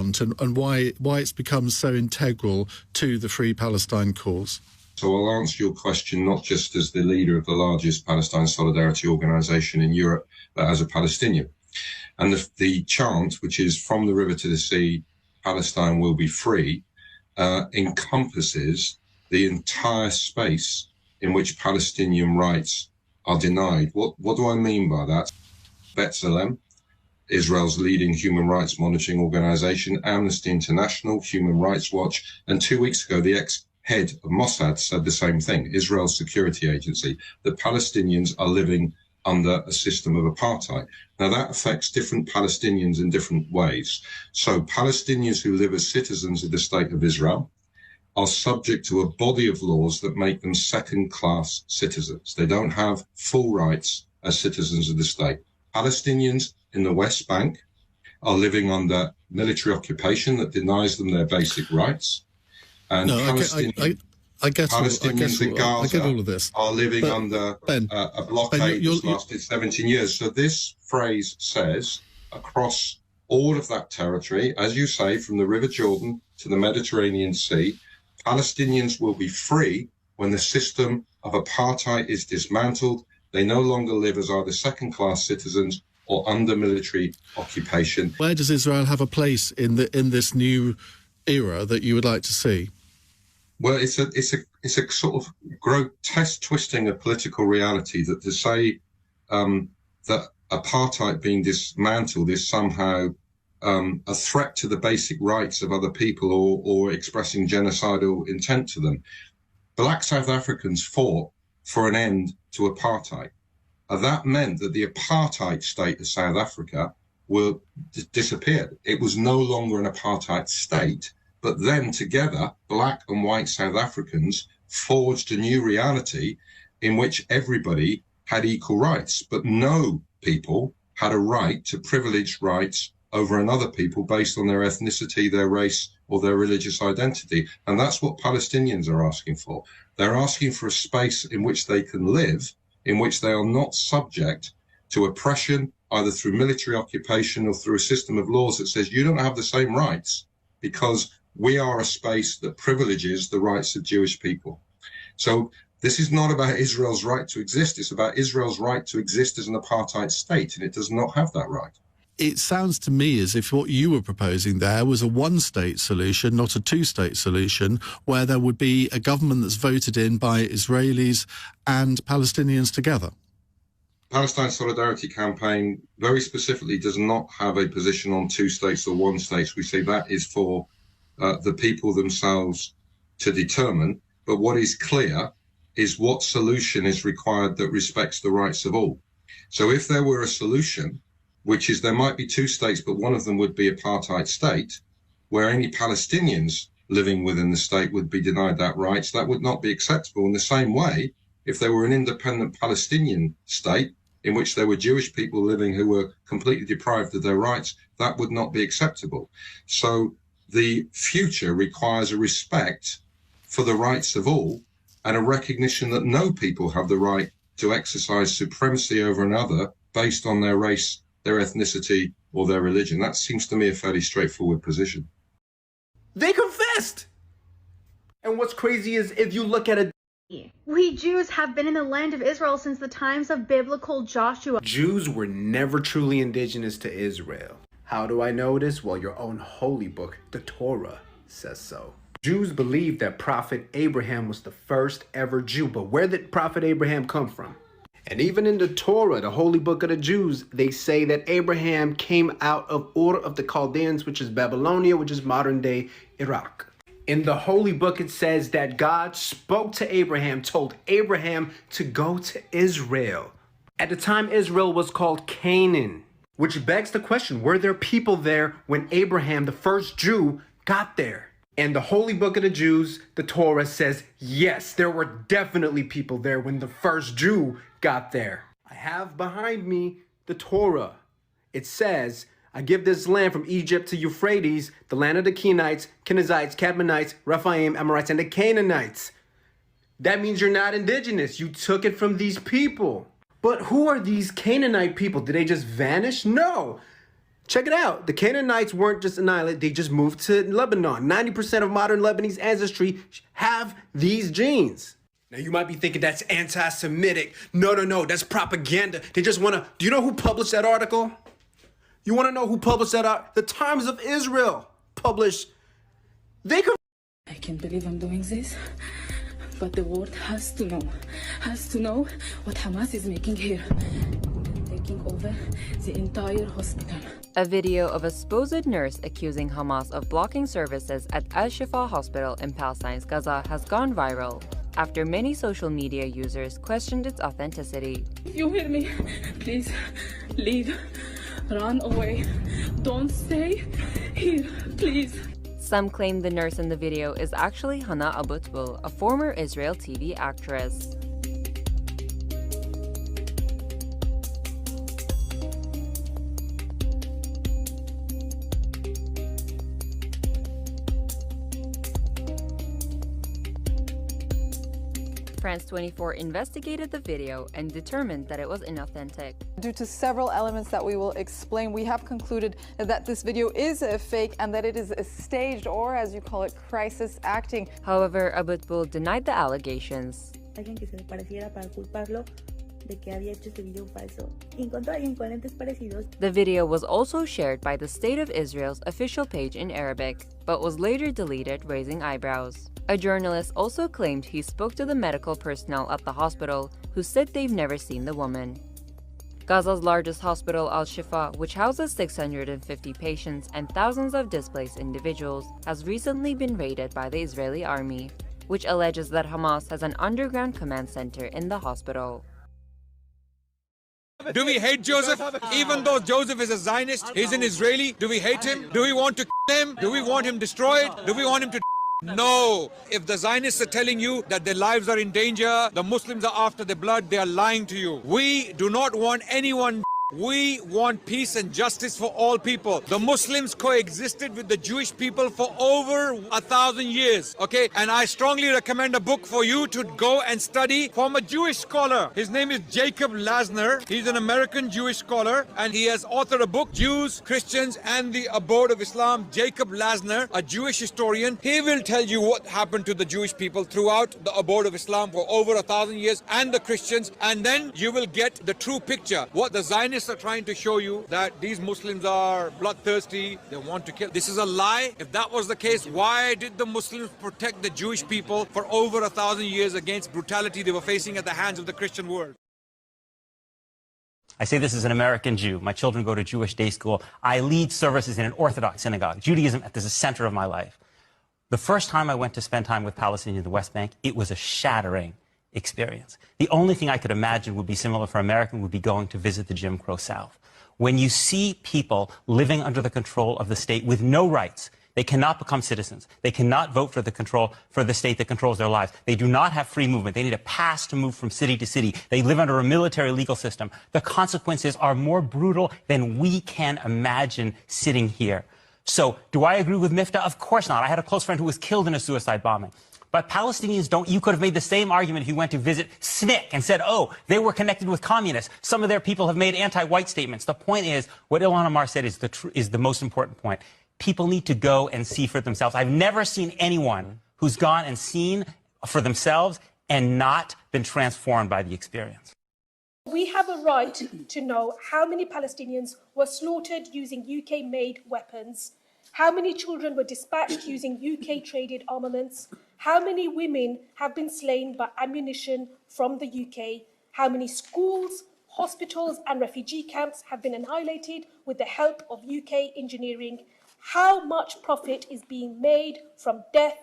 plant and why it's become so integral to the Free Palestine cause? So I'll answer your question not just as the leader of the largest Palestine Solidarity organisation in Europe, but as a Palestinian. And the chant, which is from the river to the sea, Palestine will be free, encompasses the entire space in which Palestinian rights are denied. What do I mean by that? B'Tselem, Israel's leading human rights monitoring organisation, Amnesty International, Human Rights Watch, and 2 weeks ago, the ex-head of Mossad said the same thing, Israel's security agency, that Palestinians are living under a system of apartheid. Now, that affects different Palestinians in different ways. So Palestinians who live as citizens of the State of Israel are subject to a body of laws that make them second-class citizens. They don't have full rights as citizens of the state. Palestinians in the West Bank are living under military occupation that denies them their basic rights. And I get all of this. Are living under a blockade that's lasted 17 years. So this phrase says, across all of that territory, as you say, from the River Jordan to the Mediterranean Sea, Palestinians will be free when the system of apartheid is dismantled. They no longer live as either second-class citizens or under military occupation. Where does Israel have a place in this new era that you would like to see? Well, it's a sort of grotesque twisting of political reality that to say that apartheid being dismantled is somehow a threat to the basic rights of other people or expressing genocidal intent to them. Black South Africans fought for an end to apartheid. That meant that the apartheid state of South Africa will disappear. It was no longer an apartheid state. But then together, black and white South Africans forged a new reality in which everybody had equal rights, but no people had a right to privileged rights over another people based on their ethnicity, their race, or their religious identity. And that's what Palestinians are asking for. They're asking for a space in which they can live, in which they are not subject to oppression, either through military occupation or through a system of laws that says you don't have the same rights because we are a space that privileges the rights of Jewish people. So this is not about Israel's right to exist. It's about Israel's right to exist as an apartheid state, and it does not have that right. It sounds to me as if what you were proposing there was a one-state solution, not a two-state solution, where there would be a government that's voted in by Israelis and Palestinians together. Palestine Solidarity Campaign very specifically does not have a position on two states or one state. We say that is for the people themselves to determine. But what is clear is what solution is required that respects the rights of all. So if there were a solution, which is there might be two states, but one of them would be apartheid state, where any Palestinians living within the state would be denied that rights, that would not be acceptable. In the same way, if there were an independent Palestinian state in which there were Jewish people living who were completely deprived of their rights, that would not be acceptable. So the future requires a respect for the rights of all and a recognition that no people have the right to exercise supremacy over another based on their race, their ethnicity, or their religion. That seems to me a fairly straightforward position. They confessed! And what's crazy is if you look at it, we Jews have been in the land of Israel since the times of biblical Joshua. Jews were never truly indigenous to Israel. How do I know this? Well, your own holy book, the Torah, says so. Jews believe that Prophet Abraham was the first ever Jew, but where did Prophet Abraham come from? And even in the Torah, the holy book of the Jews, they say that Abraham came out of Ur of the Chaldeans, which is Babylonia, which is modern-day Iraq. In the holy book, it says that God spoke to Abraham, told Abraham to go to Israel. At the time, Israel was called Canaan, which begs the question, were there people there when Abraham, the first Jew, got there? And the holy book of the Jews, the Torah, says, yes, there were definitely people there when the first Jew got there. I have behind me the Torah. It says, I give this land from Egypt to Euphrates, the land of the Kenites, Kenizzites, Cadmonites, Rephaim, Amorites, and the Canaanites. That means you're not indigenous. You took it from these people. But who are these Canaanite people? Did they just vanish? No. Check it out. The Canaanites weren't just annihilated. They just moved to Lebanon. 90% of modern Lebanese ancestry have these genes. Now, you might be thinking that's anti-Semitic. No. That's propaganda. They just want to... Do you know who published that article? You want to know who published that article? The Times of Israel published... They could... I can't believe I'm doing this, but the world has to know what Hamas is making here. Taking over the entire hospital. A video of a supposed nurse accusing Hamas of blocking services at Al-Shifa Hospital in Palestine's Gaza has gone viral after many social media users questioned its authenticity. If you hear me, please leave, run away, don't stay here, please. Some claim the nurse in the video is actually Hannah Abutbul, a former Israel TV actress. France 24 investigated the video and determined that it was inauthentic. Due to several elements that we will explain, we have concluded that this video is a fake and that it is a staged, or as you call it, crisis acting. However, Abutbul denied the allegations. The video was also shared by the State of Israel's official page in Arabic, but was later deleted, raising eyebrows. A journalist also claimed he spoke to the medical personnel at the hospital, who said they've never seen the woman. Gaza's largest hospital, Al-Shifa, which houses 650 patients and thousands of displaced individuals, has recently been raided by the Israeli army, which alleges that Hamas has an underground command center in the hospital. Do we hate Joseph? Even though Joseph is a Zionist, he's an Israeli. Do we hate him? Do we want to kill him? Do we want him destroyed? Do we want him to... No. If the Zionists are telling you that their lives are in danger, the Muslims are after their blood, they are lying to you. We do not want anyone. We want peace and justice for all people. The Muslims coexisted with the Jewish people for over 1,000 years, okay? And I strongly recommend a book for you to go and study from a Jewish scholar. His name is Jacob Lasner. He's an American Jewish scholar, and he has authored a book, Jews, Christians, and the Abode of Islam. Jacob Lasner, a Jewish historian, he will tell you what happened to the Jewish people throughout the Abode of Islam for over 1,000 years, and the Christians, and then you will get the true picture. What the Zionists are trying to show you, that these Muslims are bloodthirsty, they want to kill. This is a lie. If that was the case, why did the Muslims protect the Jewish people for over 1,000 years against brutality they were facing at the hands of the Christian world? I say this as an American Jew. My children go to Jewish day school. I lead services in an Orthodox synagogue. Judaism is the center of my life. The first time I went to spend time with Palestinians in the West Bank, it was a shattering experience. The only thing I could imagine would be similar for American would be going to visit the Jim Crow South. When you see people living under the control of the state with no rights, they cannot become citizens. They cannot vote for the state that controls their lives. They do not have free movement. They need a pass to move from city to city. They live under a military legal system. The consequences are more brutal than we can imagine sitting here. So, do I agree with Miftah? Of course not. I had a close friend who was killed in a suicide bombing. But Palestinians don't. You could have made the same argument if you went to visit SNCC and said, oh, they were connected with communists. Some of their people have made anti-white statements. The point is, what Ilhan Omar said is the most important point. People need to go and see for themselves. I've never seen anyone who's gone and seen for themselves and not been transformed by the experience. We have a right to know how many Palestinians were slaughtered using UK-made weapons, how many children were dispatched using UK-traded armaments, how many women have been slain by ammunition from the UK, how many schools, hospitals and refugee camps have been annihilated with the help of UK engineering, how much profit is being made from death,